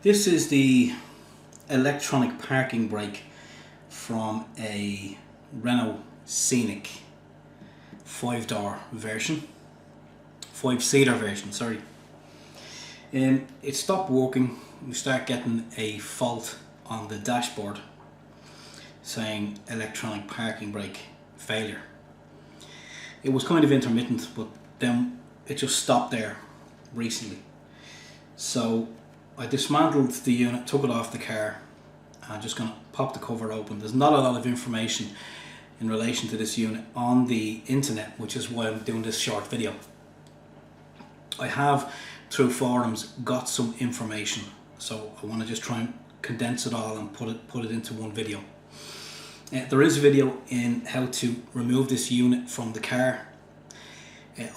This is the electronic parking brake from a Renault Scenic 5-door version, 5-seater version, sorry. It stopped working. We start getting a fault on the dashboard saying electronic parking brake failure. It was kind of intermittent, but then it just stopped there recently. So I dismantled the unit, took it off the car. I'm just going to pop the cover open. There's not a lot of information in relation to this unit on the internet, which is why I'm doing this short video. I have, through forums, got some information, so I want to just try and condense it all and put it into one video. There is a video in how to remove this unit from the car.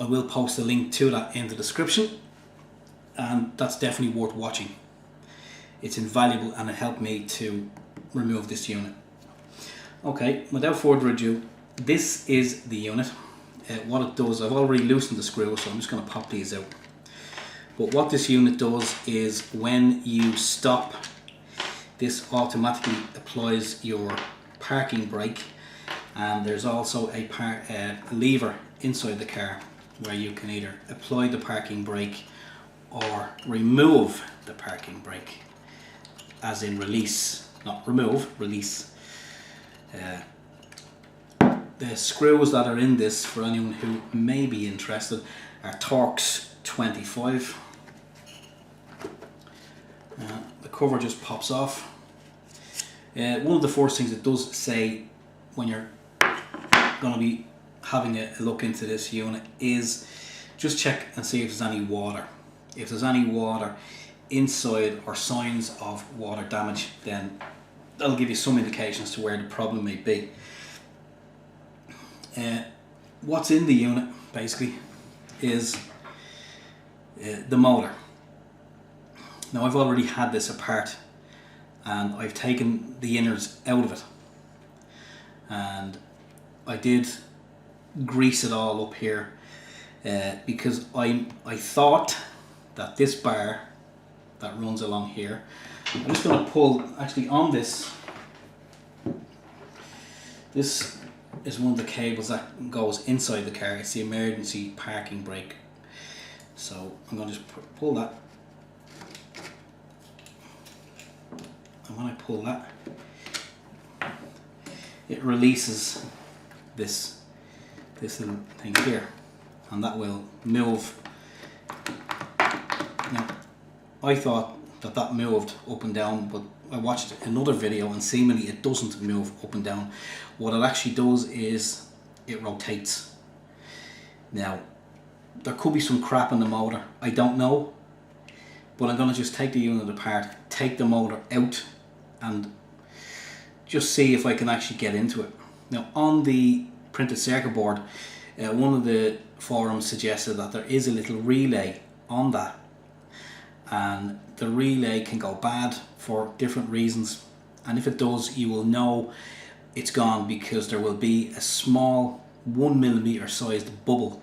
I will post a link to that in the description, and that's definitely worth watching. It's invaluable and it helped me to remove this unit. Okay, without further ado, this is the unit. What it does, I've already loosened the screws, so I'm just going to pop these out. But what this unit does is when you stop, this automatically applies your parking brake, and there's also a lever inside the car where you can either apply the parking brake or remove the parking brake, as in release, not remove, release. The screws that are in this, for anyone who may be interested, are Torx 25. The cover just pops off. One of the first things it does say when you're going to be having a look into this unit is just check and see if there's any water. If there's any water inside or signs of water damage, then that'll give you some indications to where the problem may be. What's in the unit basically is the motor. Now I've already had this apart and I've taken the innards out of it, and I did grease it all up here because I thought that this bar that runs along here, I'm just going to pull actually on this. This is one of the cables that goes inside the car. It's the emergency parking brake. So I'm going to just pull that. And when I pull that, it releases this little thing here, and that will move. Now, I thought that moved up and down, but I watched another video and seemingly it doesn't move up and down. What it actually does is it rotates. Now, there could be some crap in the motor, I don't know, but I'm going to just take the unit apart, take the motor out, and just see if I can actually get into it. Now, on the printed circuit board, one of the forums suggested that there is a little relay on that, and the relay can go bad for different reasons, and if it does, you will know it's gone because there will be a small 1mm sized bubble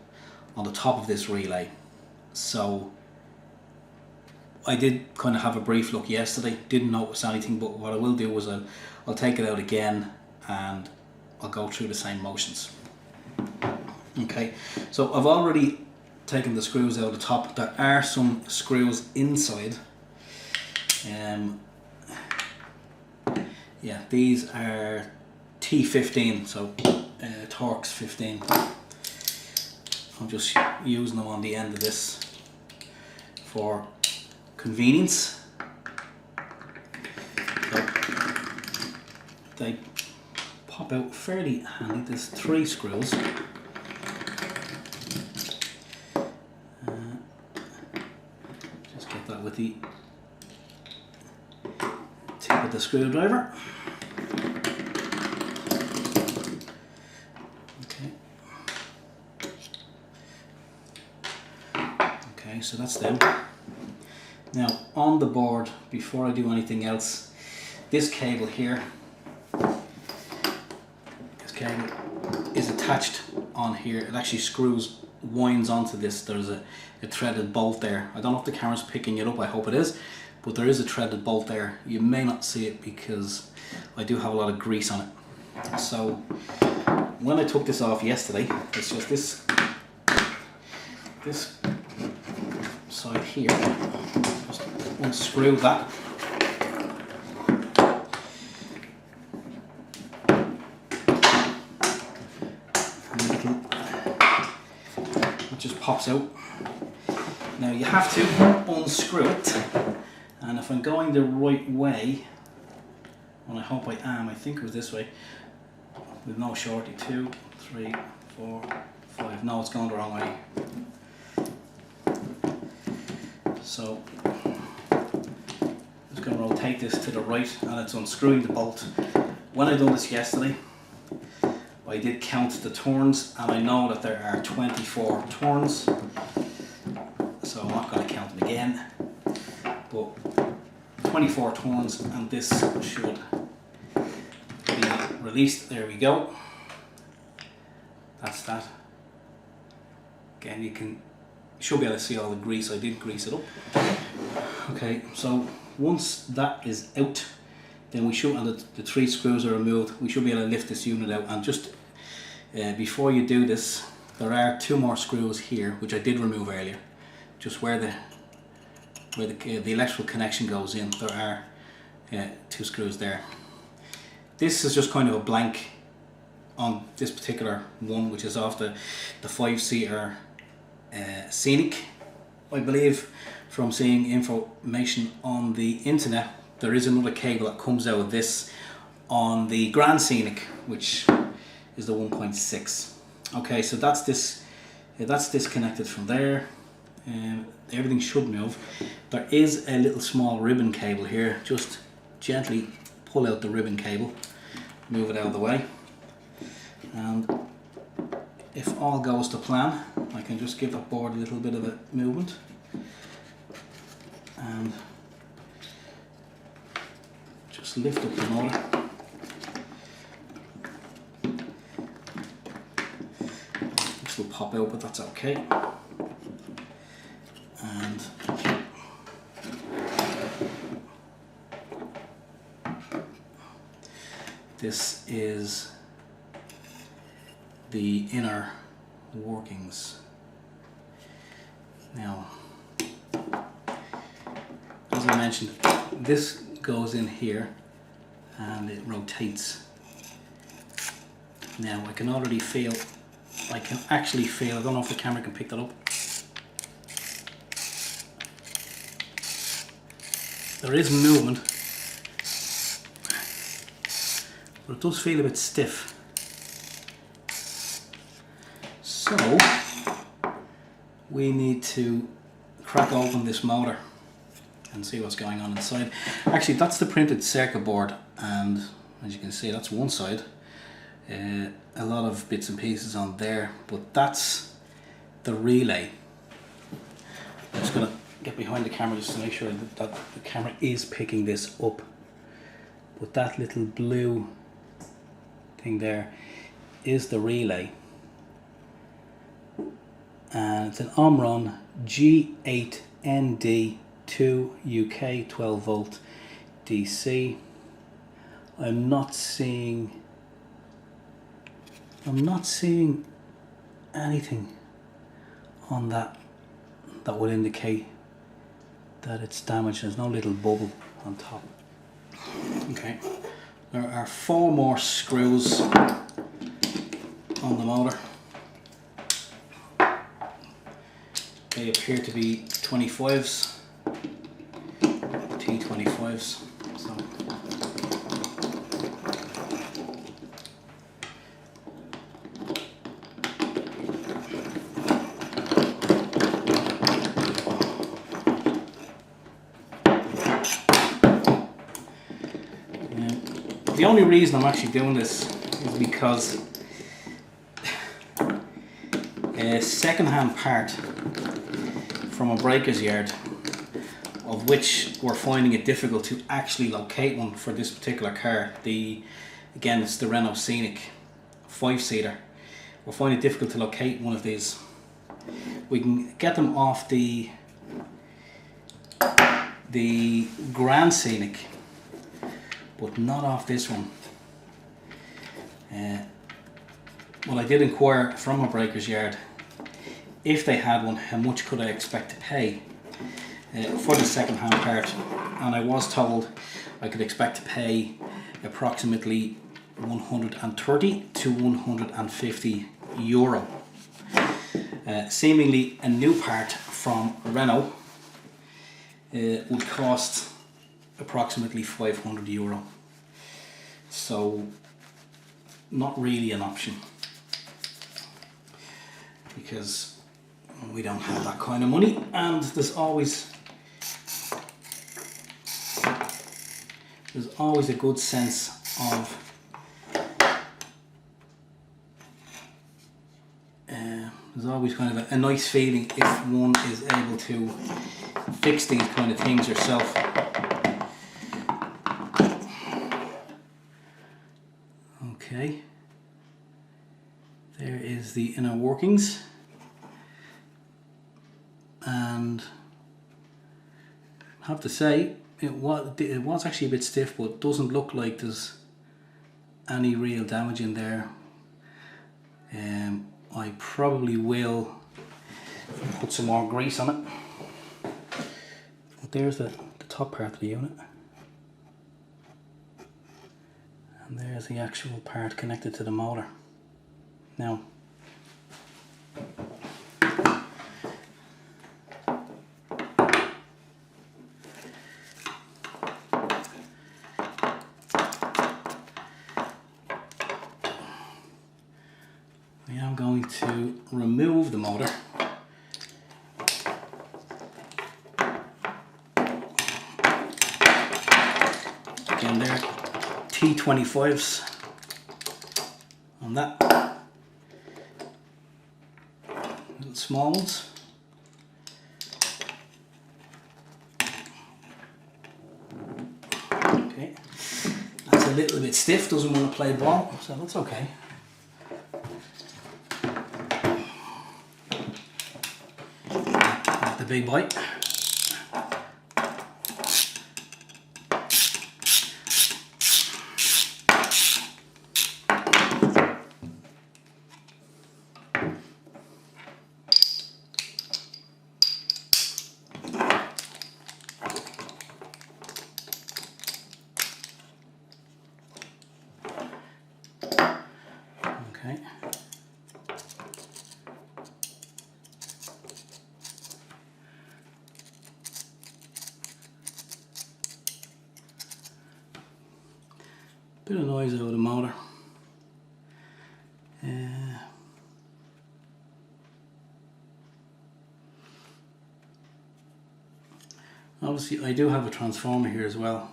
on the top of this relay. So I did kind of have a brief look yesterday, didn't notice anything, but what I will do is I'll take it out again and I'll go through the same motions. Okay, so I've already taken the screws out of the top. There are some screws inside. Yeah, these are T15, so Torx 15. I'm just using them on the end of this for convenience. So they pop out fairly handy. There's 3 screws. Just get that with the tip of the screwdriver. Okay, so that's them. Now on the board, before I do anything else, this cable here, this cable is attached on here. It actually screws, winds onto this. There's a threaded bolt there. I don't know if the camera's picking it up, I hope it is, but there is a threaded bolt there. You may not see it because I do have a lot of grease on it. So when I took this off yesterday, it's just this side here, just unscrew that. It just pops out. Now you have to unscrew it, and if I'm going the right way, and I hope I am, I think it was this way, with no shorty, 2, 3, 4, 5, no, it's going the wrong way. So I'm just going to rotate this to the right, and it's unscrewing the bolt. When I done this yesterday, I did count the turns, and I know that there are 24 turns, so I'm not going to count them again, but 24 turns, and this should be released. There we go. That's that. Again, you should be able to see all the grease. I did grease it up. Okay, so once that is out, then we should, and the 3 screws are removed, we should be able to lift this unit out. And just before you do this, there are 2 more screws here, which I did remove earlier, just where the electrical connection goes in. There are 2 screws there. This is just kind of a blank on this particular one, which is off the 5-seater Scenic. I believe from seeing information on the internet, there is another cable that comes out of this on the Grand Scenic, which is the 1.6. Okay, so that's that's disconnected from there. Everything should move. There is a little small ribbon cable here. Just gently pull out the ribbon cable, move it out of the way, and if all goes to plan, I can just give that board a little bit of a movement and just lift up the motor. This will pop out, but that's okay. And this is the inner workings. Now, as I mentioned, this goes in here and it rotates. Now I can already feel, I can actually feel, I don't know if the camera can pick that up. There is movement, but it does feel a bit stiff. So we need to crack open this motor and see what's going on inside. Actually, that's the printed circuit board, and as you can see, that's one side. A lot of bits and pieces on there, but that's the relay. I'm just going to get behind the camera just to make sure that the camera is picking this up. But that little blue thing there is the relay, and it's an Omron G8ND 2 UK 12 volt DC. I'm not seeing anything on that would indicate that it's damaged. There's no little bubble on top. Okay, there are 4 more screws on the motor. They appear to be 25s, T25s. So the only reason I'm actually doing this is because a second-hand part from a breaker's yard, of which we're finding it difficult to actually locate one for this particular car. Again, it's the Renault Scenic 5-seater. We're finding it difficult to locate one of these. We can get them off the the Grand Scenic, but not off this one. Well, I did inquire from a breaker's yard if they had one, how much could I expect to pay for the second-hand part, and I was told I could expect to pay approximately 130 to 150 euro. Seemingly a new part from Renault would cost approximately 500 euro, so not really an option, because we don't have that kind of money, and there's always a good sense of there's always kind of a nice feeling if one is able to fix these kind of things yourself. Okay, there is the inner workings, and I have to say it was actually a bit stiff, but it doesn't look like there's any real damage in there. I probably will put some more grease on it. But there's the top part of the unit, and there's the actual part connected to the motor. Now, I am going to remove the motor. Again, there, T25s on that. Little small ones. Okay, that's a little bit stiff, doesn't want to play ball, so that's okay. The big bite. Okay. Bit of noise out of the motor. Obviously I do have a transformer here as well.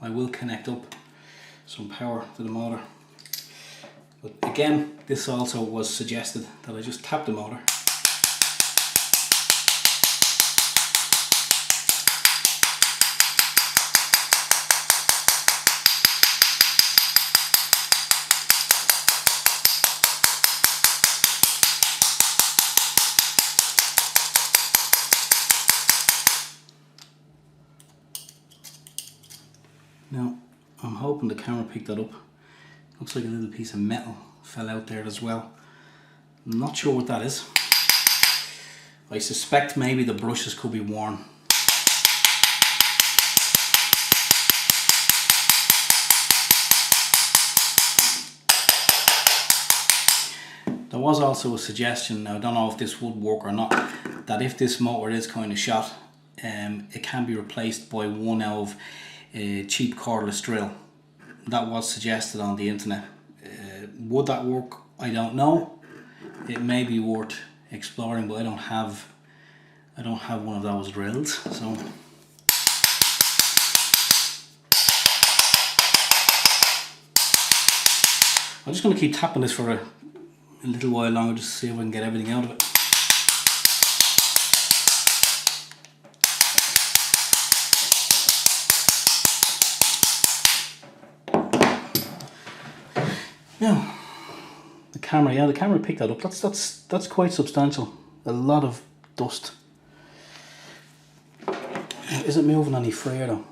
I will connect up some power to the motor. But again, this also was suggested that I just tap the motor. Now, I'm hoping the camera picked that up. Looks like a little piece of metal fell out there as well. I'm not sure what that is. I suspect maybe the brushes could be worn. There was also a suggestion, now I don't know if this would work or not, that if this motor is kind of shot, it can be replaced by one of a cheap cordless drill. That was suggested on the internet. Would that work? I don't know. It may be worth exploring, but I don't have one of those drills, so I'm just going to keep tapping this for a little while longer, just to see if I can get everything out of it. Now, the camera picked that up. That's quite substantial. A lot of dust. Is it moving any freer though?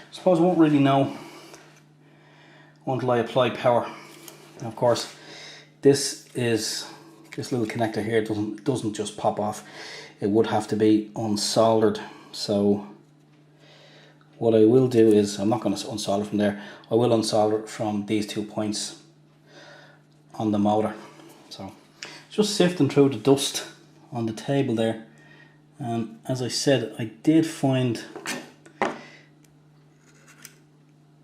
I suppose I won't really know until I apply power. And of course, this little connector here doesn't just pop off. It would have to be unsoldered. So what I will do is, I'm not going to unsolder from there. I will unsolder it from these 2 points on the motor. So just sifting through the dust on the table there. And as I said, I did find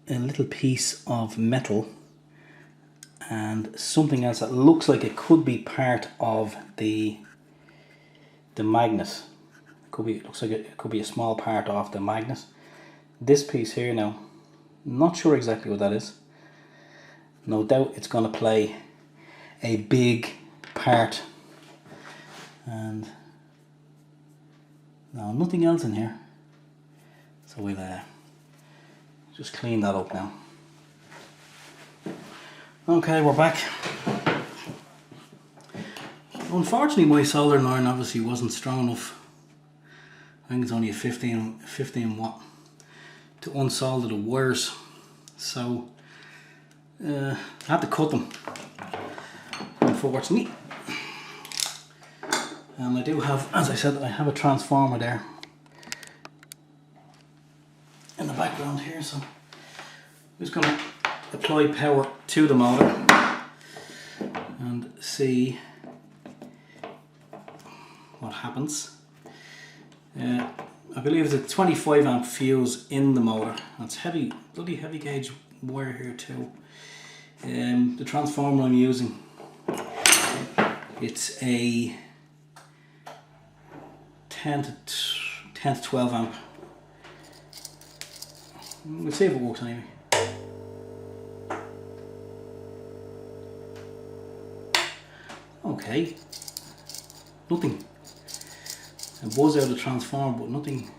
a little piece of metal and something else that looks like it could be part of the magnet. Looks like it could be a small part of the magnet. This piece here now, not sure exactly what that is. No doubt it's going to play a big part. And no, nothing else in here. So we'll just clean that up now. Okay, we're back. Unfortunately, my soldering iron obviously wasn't strong enough. I think it's only a 15 watt to unsolder the wires. So I had to cut them, unfortunately. And I do have, as I said, I have a transformer there in the background here, so I'm just going to apply power to the motor and see what happens. I believe it's a 25 amp fuse in the motor. That's heavy, bloody heavy gauge wire here too. The transformer I'm using, it's a 10 to 12 amp. We'll see if it works anyway. Okay, nothing. A buzz out of the transformer, but nothing.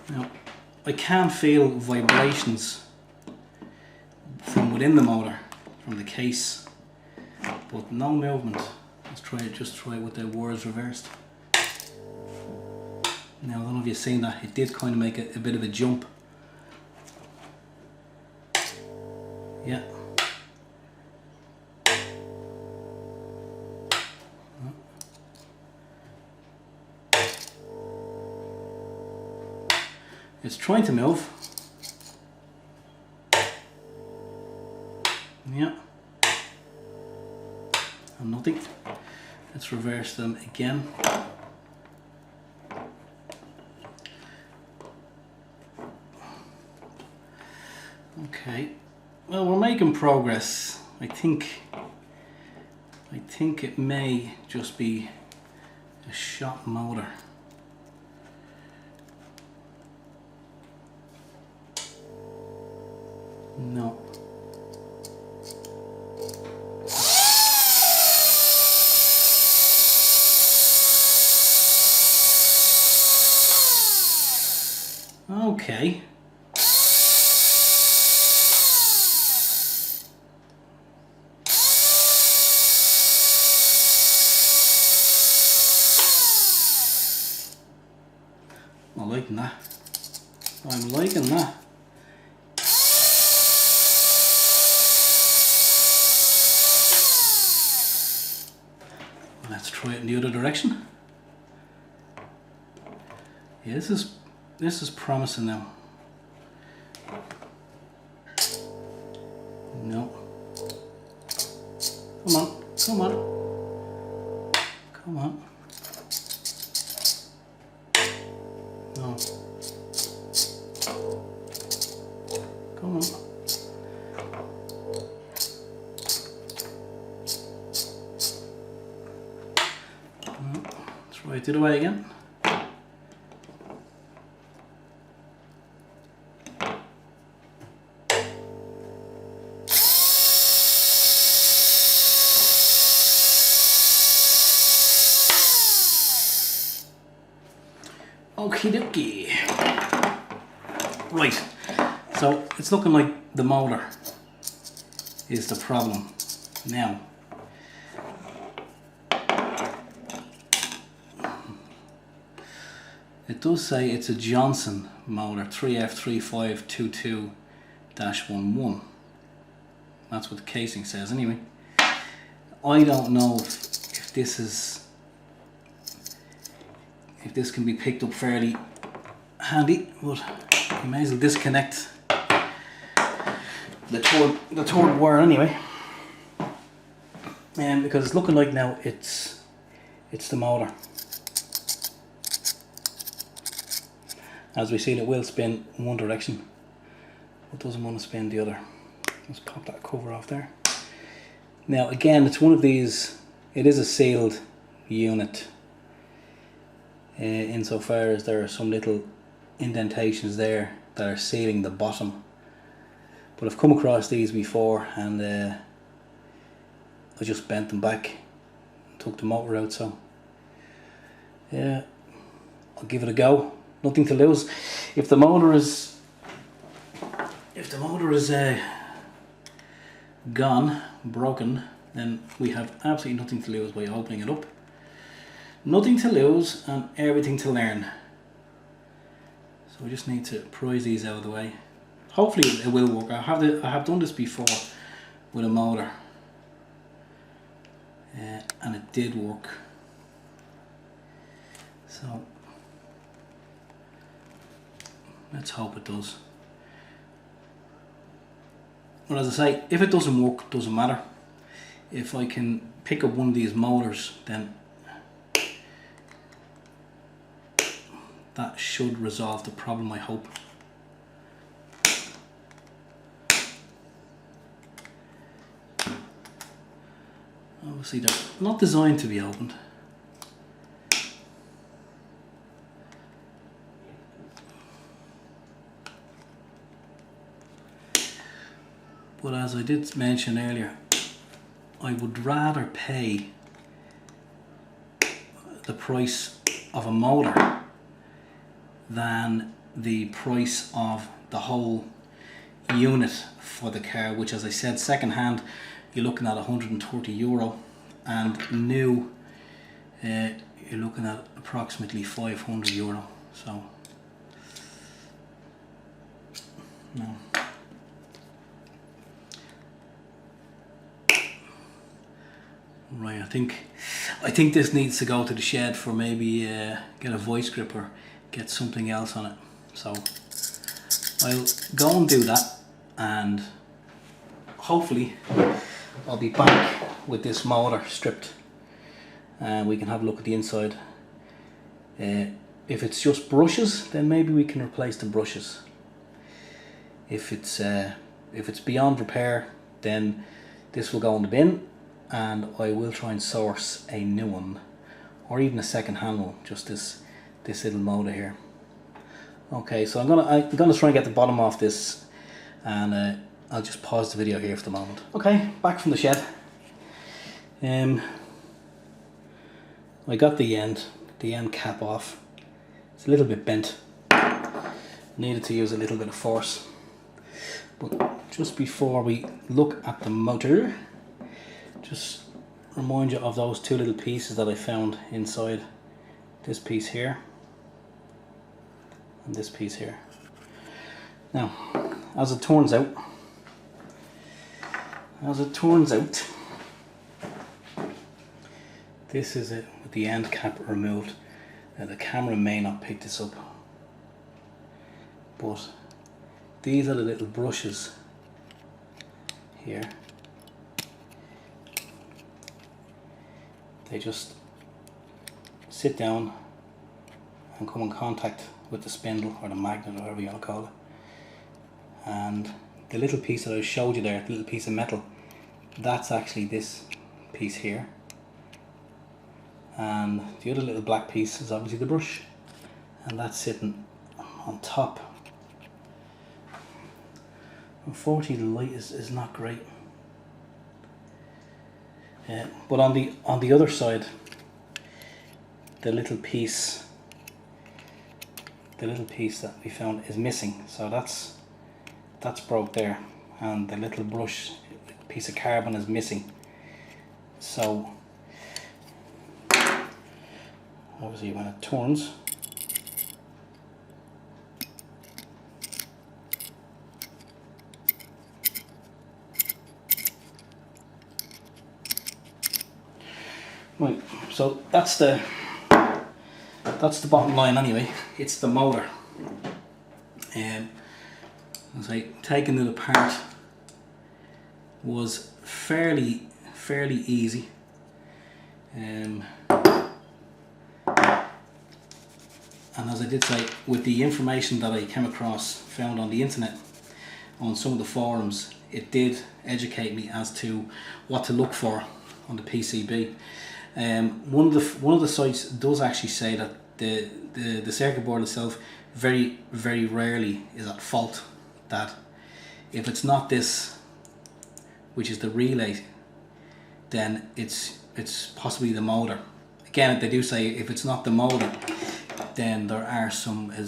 Now, I can feel vibrations from within the motor, from the case, but no movement. Let's just try it with the wires reversed. Now, I don't know if you've seen that, it did kind of make a bit of a jump. Yeah. It's trying to move. Yeah. And nothing. Let's reverse them again. Okay. Well, we're making progress. I think it may just be a shot motor. No. Okay. I'm liking that. I'm liking that. Let's try it in the other direction. Yeah, this is promising now. No. Come on, come on. Come on. No. Come on. Try it the other way again. Okie dokie. Right, so it's looking like the motor is the problem. Now, it does say it's a Johnson motor, 3F3522-11. That's what the casing says anyway. I don't know if this can be picked up fairly handy, but you may as well disconnect the third wire anyway. Because it's looking like now it's the motor. As we see, it will spin in one direction, but doesn't want to spin the other. Let's pop that cover off there. Now again, it's one of these, it is a sealed unit, insofar as there are some little indentations there that are sealing the bottom. But I've come across these before, and I just bent them back, took the motor out, so yeah, I'll give it a go. Nothing to lose. If the motor is gone, broken, then we have absolutely nothing to lose by opening it up. Nothing to lose and everything to learn. So we just need to prise these out of the way. Hopefully it will work. I have done this before with a motor, and it did work. So let's hope it does. But as I say, if it doesn't work, it doesn't matter. If I can pick up one of these motors, then that should resolve the problem, I hope. Obviously they're not designed to be opened. But as I did mention earlier, I would rather pay the price of a motor than the price of the whole unit for the car, which, as I said, second hand you're looking at €130, and new you're looking at approximately €500. So no. Right, I think this needs to go to the shed for maybe get a vice grip or get something else on it. So I'll go and do that, and hopefully I'll be back with this motor stripped and we can have a look at the inside. If it's just brushes, then maybe we can replace the brushes. If it's beyond repair, then this will go in the bin, and I will try and source a new one, or even a second hand one, just this little motor here. Okay, so I'm gonna try and get the bottom off this, and I'll just pause the video here for the moment. Okay, back from the shed. I got the end cap off. It's a little bit bent. Needed to use a little bit of force. But just before we look at the motor, just remind you of those two little pieces that I found inside. This piece here and this piece here. Now, as it turns out, this is it with the end cap removed. Now the camera may not pick this up, but these are the little brushes here. They just sit down and come in contact with the spindle or the magnet, or whatever you want to call it. And the little piece that I showed you there, the little piece of metal, that's actually this piece here. And the other little black piece is obviously the brush, and that's sitting on top. Unfortunately the light is not great. But on the other side, the little piece the little piece that we found is missing, so that's broke there, and the little brush piece of carbon is missing. So obviously when it turns, right, so that's the bottom line anyway. It's the motor. As I taking it apart was fairly easy. And as I did say, with the information that I came across, found on the internet, on some of the forums, it did educate me as to what to look for on the PCB. One of the sites does actually say that the circuit board itself very rarely is at fault. That if it's not this, which is the relay, then it's possibly the motor. Again, they do say if it's not the motor, then there is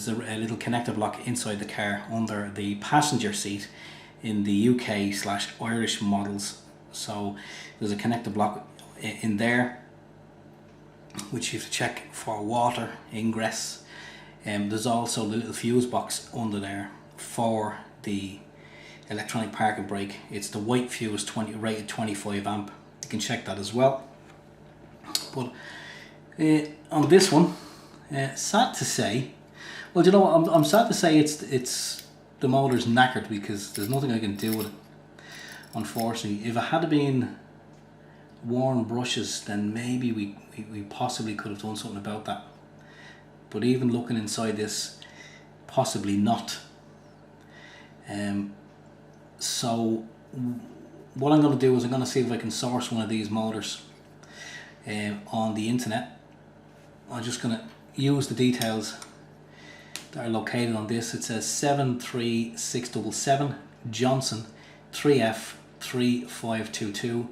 a little connector block inside the car under the passenger seat in the UK/Irish models. So there's a connector block in there, which you have to check for water ingress. There's also the little fuse box under there for the electronic parking brake. It's the white fuse, rated 25 amp. You can check that as well. But on this one, sad to say, well, you know what, I'm sad to say it's the motor's knackered, because there's nothing I can do with it, unfortunately. If it had been worn brushes, then maybe we possibly could have done something about that. But even looking inside this, possibly not. So what I'm going to do is I'm going to see if I can source one of these motors on the internet. I'm just going to use the details that are located on this. It says 73677 Johnson 3F 3522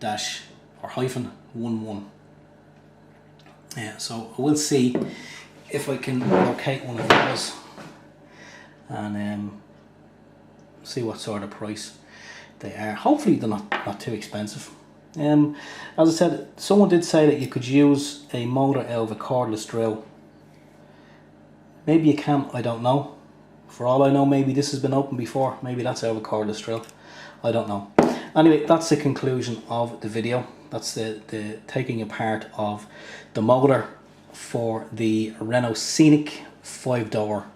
-11. So I will see if I can locate one of those and see what sort of price they are. Hopefully they're not too expensive. As I said, someone did say that you could use a motor out of a cordless drill. Maybe you can, I don't know. For all I know, maybe this has been opened before. Maybe that's out of a cordless drill. I don't know. Anyway, that's the conclusion of the video. That's the taking apart of the motor for the Renault Scenic 5-door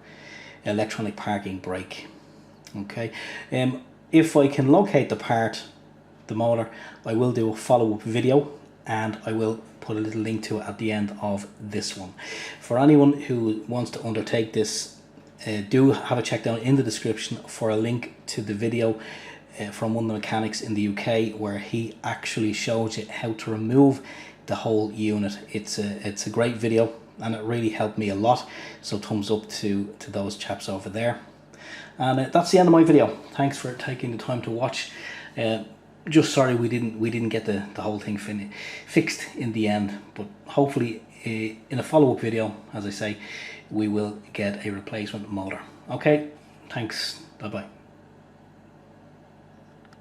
electronic parking brake. Okay, if I can locate the motor, I will do a follow-up video, and I will put a little link to it at the end of this one. For anyone who wants to undertake this, do have a check down in the description for a link to the video from one of the mechanics in the UK, where he actually shows you how to remove the whole unit. It's a great video, and it really helped me a lot, so thumbs up to those chaps over there. And that's the end of my video. Thanks for taking the time to watch. Just sorry we didn't get the whole thing fixed in the end, but hopefully in a follow-up video, as I say, we will get a replacement motor. Okay, thanks, bye bye.